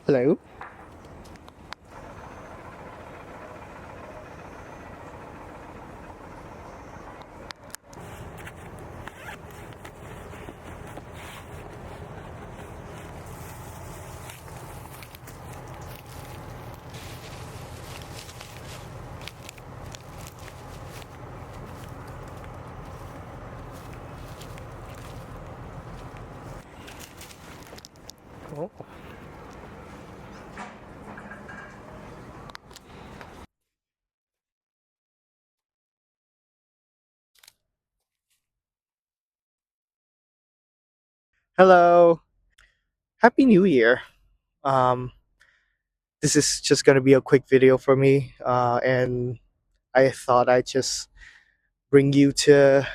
Hello. Oh. Hello. Happy New Year. Um, this is just gonna be a quick video for me, and I thought I'd just bring you to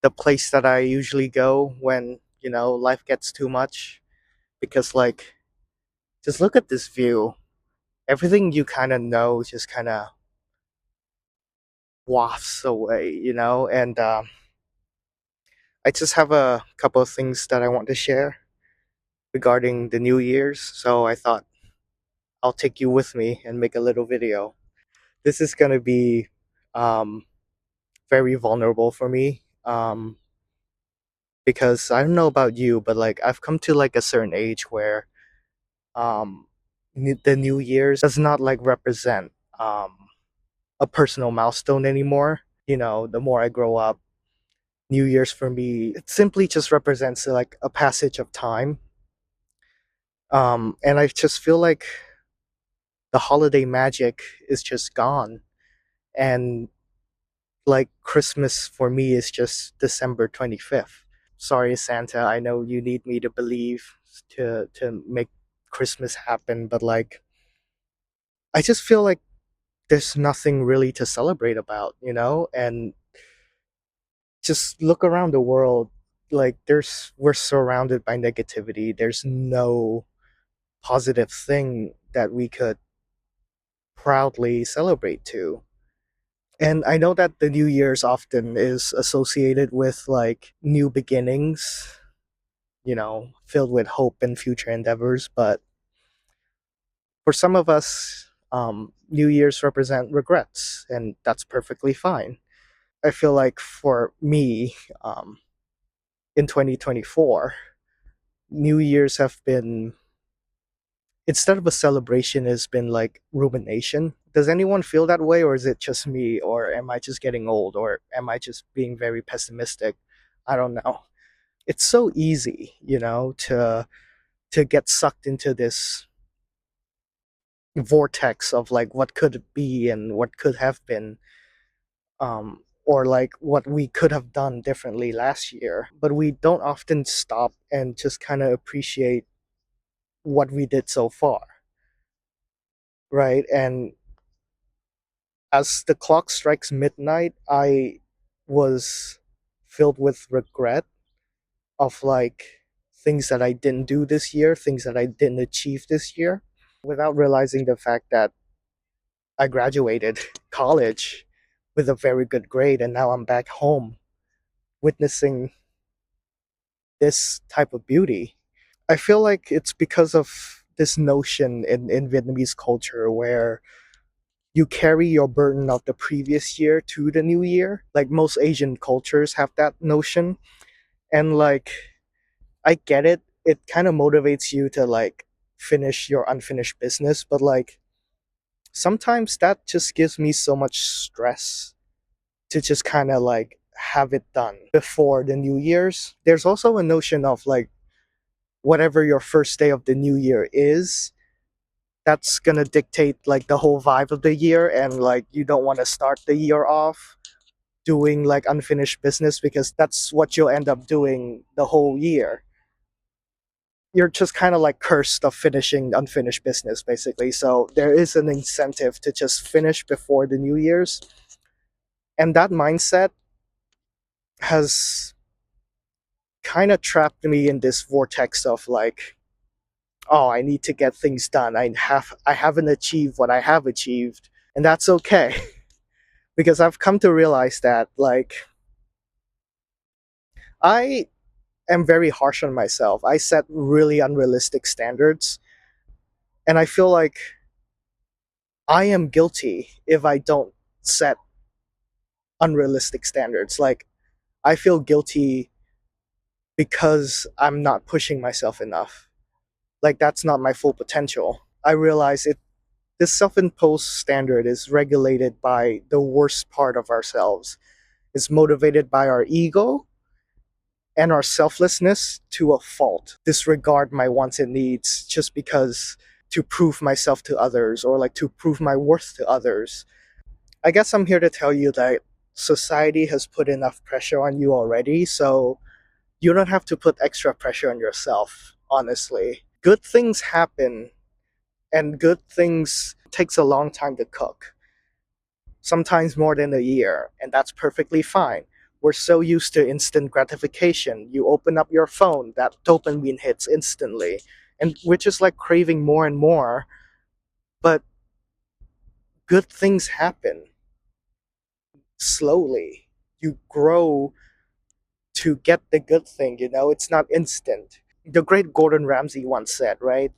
the place that I usually go when life gets too much. Because just look at this view. Everything you kind of know just kind of wafts away, And I just have a couple of things that I want to share regarding the New Year's. So I thought I'll take you with me and make a little video. This is gonna be um, very vulnerable for me, because I don't know about you, but like I've come to like a certain age where um, the New Year's does not like represent a personal milestone anymore. The more I grow up, New Year's for me it simply just represents like a passage of time, and I just feel like the holiday magic is just gone, and like Christmas for me is just December 25th. Sorry, Santa, I know you need me to believe to make Christmas happen, but like I just feel like there's nothing really to celebrate about, And just look around the world, like we're surrounded by negativity. There's no positive thing that we could proudly celebrate to. And I know that the New Year's often is associated with like new beginnings, filled with hope and future endeavors. But for some of us, New Year's represent regrets, and that's perfectly fine. I feel like for me, in 2024, New Year's have been, instead of a celebration, has been like rumination. Does anyone feel that way, or is it just me, or am I just getting old, or am I just being very pessimistic? I don't know. It's so easy, to get sucked into this vortex of like what could be and what could have been, or like what we could have done differently last year, but we don't often stop and just kind of appreciate what we did so far, right? And as the clock strikes midnight, I was filled with regret of like things that I didn't do this year, things that I didn't achieve this year, without realizing the fact that I graduated college with a very good grade, and now I'm back home witnessing this type of beauty. I feel like it's because of this notion in Vietnamese culture where you carry your burden of the previous year to the new year. Like most Asian cultures have that notion. And like, I get it. It kind of motivates you to like finish your unfinished business. But like, sometimes that just gives me so much stress to just kind of like have it done before the New Year's. There's also a notion of like, whatever your first day of the new year is, that's gonna dictate like the whole vibe of the year, and like you don't want to start the year off doing like unfinished business, because that's what you'll end up doing the whole year. You're just kind of like cursed of finishing unfinished business basically, so there is an incentive to just finish before the New Year's. And that mindset has kind of trapped me in this vortex of like, oh, I need to get things done. I haven't achieved what I have achieved, and that's okay. Because I've come to realize that like I am very harsh on myself. I set really unrealistic standards, and I feel like I am guilty if I don't set unrealistic standards. Like, I feel guilty because I'm not pushing myself enough. Like, that's not my full potential. I realize it this self-imposed standard is regulated by the worst part of ourselves. It's motivated by our ego and our selflessness to a fault. Disregard my wants and needs just because to prove myself to others or like to prove my worth to others. I guess I'm here to tell you that society has put enough pressure on you already, so you don't have to put extra pressure on yourself, honestly. Good things happen, and good things takes a long time to cook, sometimes more than a year, and that's perfectly fine. We're so used to instant gratification. You open up your phone, that dopamine hits instantly, and we're just like craving more and more. But good things happen slowly. You grow to get the good thing, it's not instant. The great Gordon Ramsay once said, right?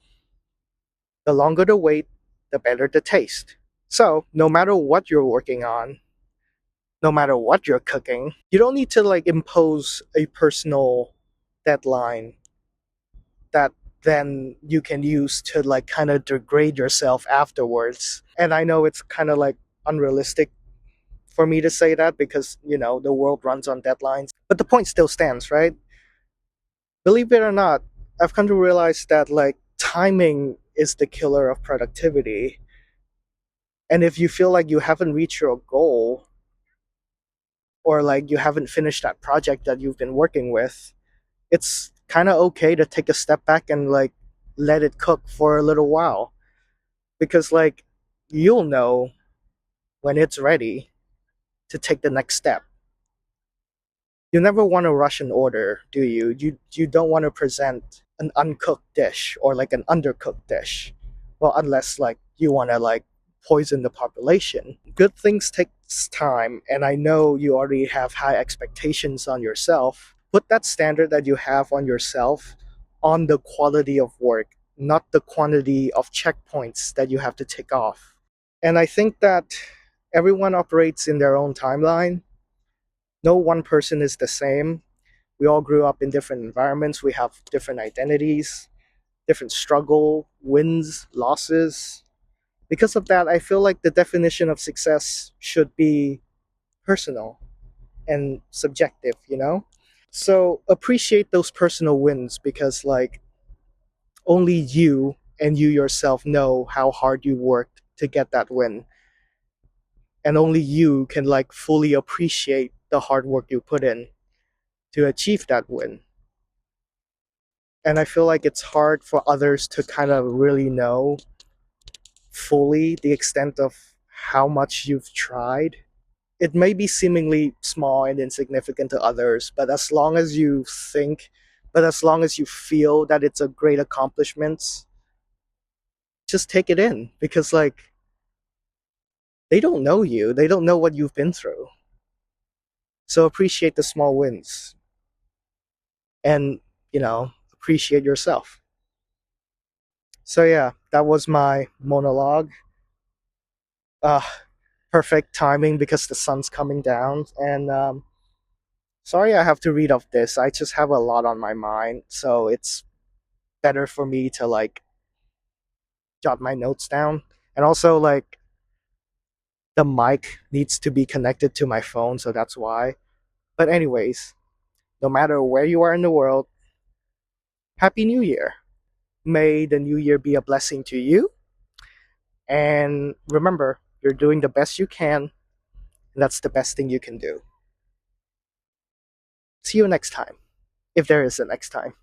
The longer the wait, the better the taste. So, no matter what you're working on, no matter what you're cooking, you don't need to like impose a personal deadline that then you can use to like kind of degrade yourself afterwards. And I know it's kind of like unrealistic for me to say that because, the world runs on deadlines. But the point still stands, right? Believe it or not, I've come to realize that like timing is the killer of productivity. And if you feel like you haven't reached your goal, or like you haven't finished that project that you've been working with, it's kind of okay to take a step back and like let it cook for a little while, because like you'll know when it's ready to take the next step. You never want to rush an order, do you? You don't want to present an uncooked dish or like an undercooked dish. Well, unless like you want to like poison the population. Good things takes time, and I know you already have high expectations on yourself. Put that standard that you have on yourself on the quality of work, not the quantity of checkpoints that you have to tick off. And I think that everyone operates in their own timeline. No one person is the same. We all grew up in different environments. We have different identities, different struggle, wins, losses. Because of that, I feel like the definition of success should be personal and subjective. So appreciate those personal wins, because like only you and you yourself know how hard you worked to get that win. And only you can like fully appreciate the hard work you put in to achieve that win. And I feel like it's hard for others to kind of really know fully the extent of how much you've tried. It may be seemingly small and insignificant to others, but as long as you feel that it's a great accomplishment, just take it in, because like they don't know you, they don't know what you've been through. So appreciate the small wins and, appreciate yourself. So yeah, that was my monologue. Uh, Perfect timing because the sun's coming down. And sorry I have to read off this. I just have a lot on my mind, so it's better for me to like jot my notes down. And also like the mic needs to be connected to my phone, so that's why. But anyways, no matter where you are in the world, Happy New Year. May the new year be a blessing to you. And remember, you're doing the best you can, and that's the best thing you can do. See you next time, if there is a next time.